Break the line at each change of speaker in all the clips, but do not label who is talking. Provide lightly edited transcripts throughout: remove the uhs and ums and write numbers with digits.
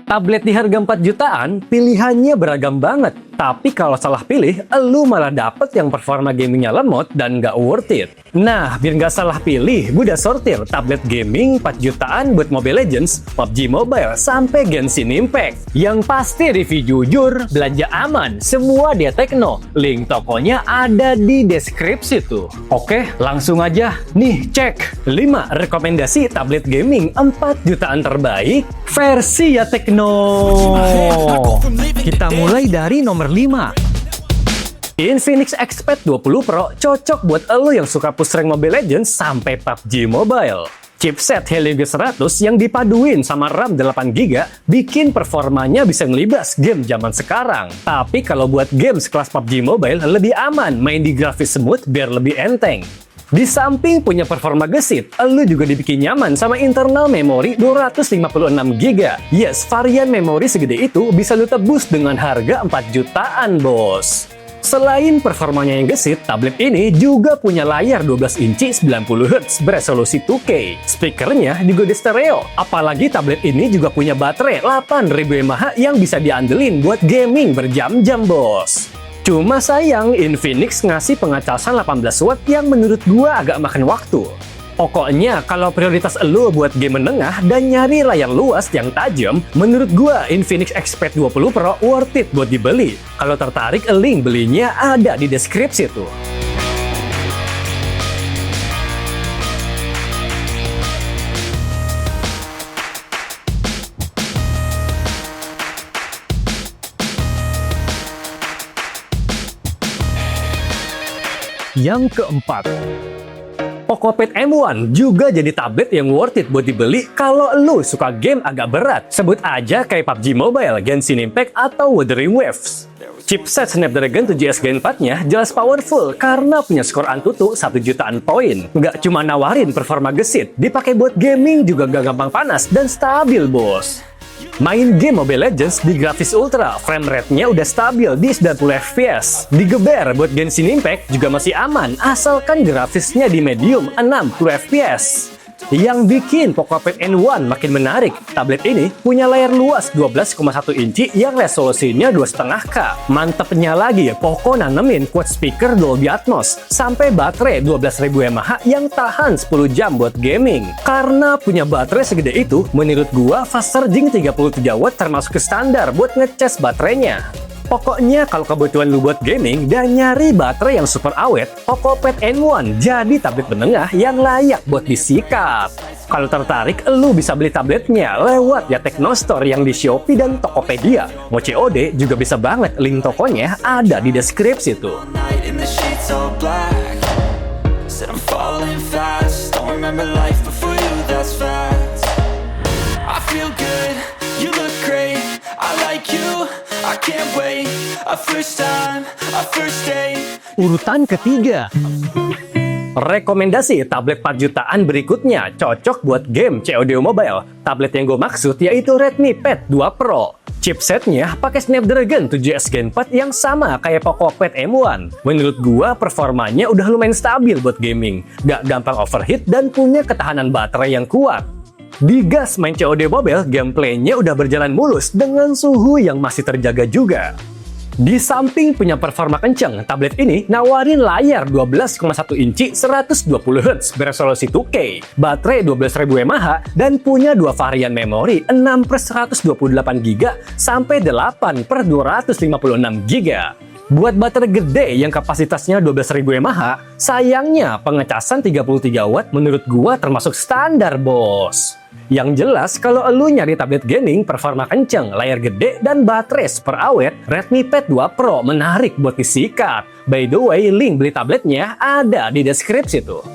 Tablet di harga 4 jutaan, pilihannya beragam banget. Tapi kalau salah pilih, lu malah dapet yang performa gamingnya lemot dan nggak worth it. Nah, biar nggak salah pilih, gue udah sortir tablet gaming 4 jutaan buat Mobile Legends, PUBG Mobile, sampai Genshin Impact. Yang pasti review jujur, belanja aman, semua dia Tekno. Link tokonya ada di deskripsi tuh. Oke, langsung aja. Nih, cek 5 rekomendasi tablet gaming 4 jutaan terbaik versi ya Tekno. Kita mulai dari nomor 5. Infinix Xpad 20 Pro cocok buat lo yang suka push rank Mobile Legends sampai PUBG Mobile. Chipset Helio G100 yang dipaduin sama RAM 8GB bikin performanya bisa ngelibas game zaman sekarang. Tapi kalau buat game sekelas PUBG Mobile lebih aman main di grafis smooth biar lebih enteng. Di samping punya performa gesit, lu juga dibikin nyaman sama internal memori 256GB. Yes, varian memori segede itu bisa lu tebus dengan harga 4 jutaan, bos. Selain performanya yang gesit, tablet ini juga punya layar 12 inci 90Hz beresolusi 2K. Speakernya juga di stereo. Apalagi tablet ini juga punya baterai 8000 mAh yang bisa diandelin buat gaming berjam-jam, bos. Cuma sayang, Infinix ngasih pengecasan 18 watt yang menurut gua agak makan waktu. Pokoknya, kalau prioritas lo buat game menengah dan nyari layar luas yang tajam, menurut gua Infinix Xpad 20 Pro worth it buat dibeli. Kalau tertarik, link belinya ada di deskripsi tuh. Yang keempat, Pocopad M1 juga jadi tablet yang worth it buat dibeli kalau lu suka game agak berat. Sebut aja kayak PUBG Mobile, Genshin Impact, atau Wuthering Waves. Chipset Snapdragon 7S Gen 4-nya jelas powerful karena punya skor Antutu 1 jutaan poin. Nggak cuma nawarin performa gesit, dipakai buat gaming juga gak gampang panas dan stabil, bos. Main game Mobile Legends di grafis ultra, frame rate-nya udah stabil di 90 fps. Digeber buat Genshin Impact juga masih aman, asalkan grafisnya di medium 60 fps. Yang bikin Pocopad N1 makin menarik, tablet ini punya layar luas 12,1 inci yang resolusinya 2,5K. Mantepnya lagi, Poco nanemin quad speaker Dolby Atmos, sampai baterai 12.000 mAh yang tahan 10 jam buat gaming. Karena punya baterai segede itu, menurut gua fast charging 33 watt termasuk ke standar buat ngecas baterainya. Pokoknya kalau kebutuhan lu buat gaming dan nyari baterai yang super awet, Pocopad N1 jadi tablet menengah yang layak buat disikat. Kalau tertarik, lu bisa beli tabletnya lewat ya Tekno Store yang di Shopee dan Tokopedia. Mau COD juga bisa banget, link tokonya ada di deskripsi tuh. Urutan ketiga, rekomendasi tablet 4 jutaan berikutnya cocok buat game COD Mobile. Tablet yang gue maksud yaitu Redmi Pad 2 Pro. Chipsetnya pakai Snapdragon 7S Gen 4 yang sama kayak Pocopad M1. Menurut gua performanya udah lumayan stabil buat gaming, gak gampang overheat dan punya ketahanan baterai yang kuat. Digas main COD Mobile, gameplaynya udah berjalan mulus dengan suhu yang masih terjaga juga. Di samping punya performa kenceng, tablet ini nawarin layar 12,1 inci 120Hz beresolusi 2K, baterai 12.000 mAh, dan punya dua varian memori 6/128GB sampai 8/256GB. Buat baterai gede yang kapasitasnya 12.000 mAh, sayangnya pengecasan 33 watt menurut gua termasuk standar, bos. Yang jelas, kalau lu nyari tablet gaming performa kenceng, layar gede, dan baterai super awet, Redmi Pad 2 Pro menarik buat disikat. By the way, link beli tabletnya ada di deskripsi tuh.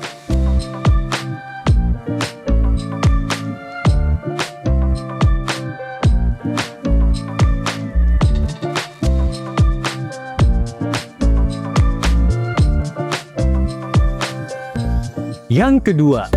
Yang kedua,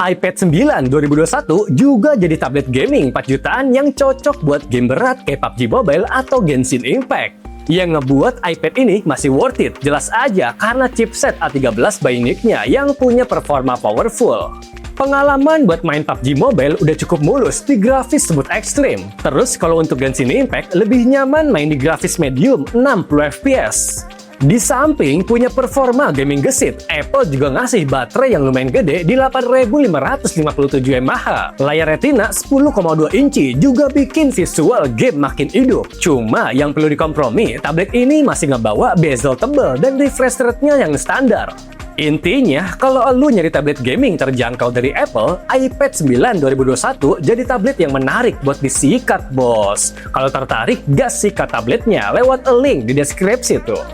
iPad 9 2021 juga jadi tablet gaming 4 jutaan yang cocok buat game berat kayak PUBG Mobile atau Genshin Impact. Yang ngebuat iPad ini masih worth it, jelas aja karena chipset A13 Bionic-nya yang punya performa powerful. Pengalaman buat main PUBG Mobile udah cukup mulus di grafis sebut ekstrim. Terus kalau untuk Genshin Impact, lebih nyaman main di grafis medium 60 fps. Di samping punya performa gaming gesit, Apple juga ngasih baterai yang lumayan gede di 8557 mAh. Layar Retina 10,2 inci juga bikin visual game makin hidup. Cuma yang perlu dikompromi, tablet ini masih ngebawa bezel tebal dan refresh rate-nya yang standar. Intinya, kalau lu nyari tablet gaming terjangkau dari Apple, iPad 9 2021 jadi tablet yang menarik buat disikat, bos. Kalau tertarik, gas sikat tabletnya lewat link di deskripsi tuh.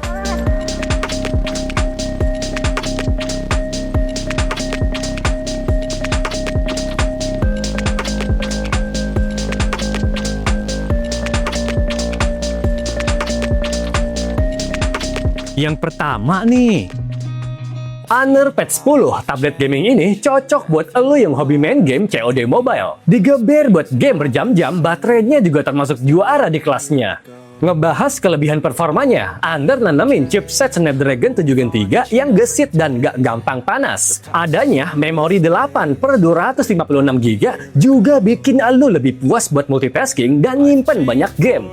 Yang pertama nih, Honor Pad 10, tablet gaming ini cocok buat lo yang hobi main game COD Mobile. Digeber buat game berjam-jam, baterainya juga termasuk juara di kelasnya. Ngebahas kelebihan performanya, Honor nanemin chipset Snapdragon 7 Gen 3 yang gesit dan gak gampang panas. Adanya memori 8 per 256 GB juga bikin lo lebih puas buat multitasking dan nyimpen banyak game.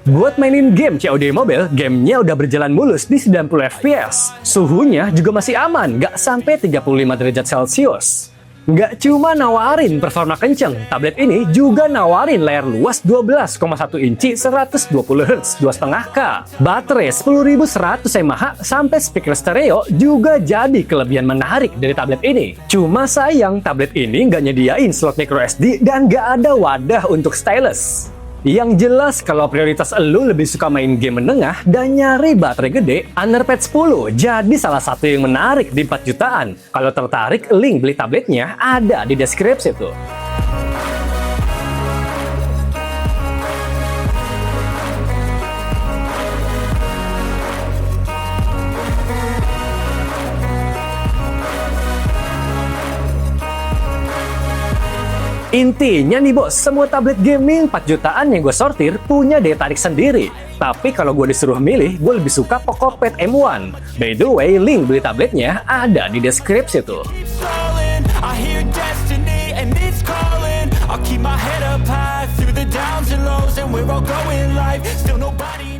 Buat mainin game COD Mobile, gamenya udah berjalan mulus di 90 fps. Suhunya juga masih aman, nggak sampai 35 derajat Celcius. Nggak cuma nawarin performa kenceng, tablet ini juga nawarin layar luas 12,1 inci 120 Hz 2,5K. Baterai 10.100 mAh sampai speaker stereo juga jadi kelebihan menarik dari tablet ini. Cuma sayang, tablet ini nggak nyediain slot microSD dan nggak ada wadah untuk stylus. Yang jelas kalau prioritas lu lebih suka main game menengah dan nyari baterai gede, Honor Pad 10 jadi salah satu yang menarik di 4 jutaan. Kalau tertarik, link beli tabletnya ada di deskripsi tuh. Intinya nih bos, semua tablet gaming 4 jutaan yang gue sortir punya daya tarik sendiri. Tapi kalau gue disuruh milih, gue lebih suka Pokopet M1. By the way, link beli tabletnya ada di deskripsi tuh.
I'll keep my head up high through the downs and lows, and we're all going live. Still nobody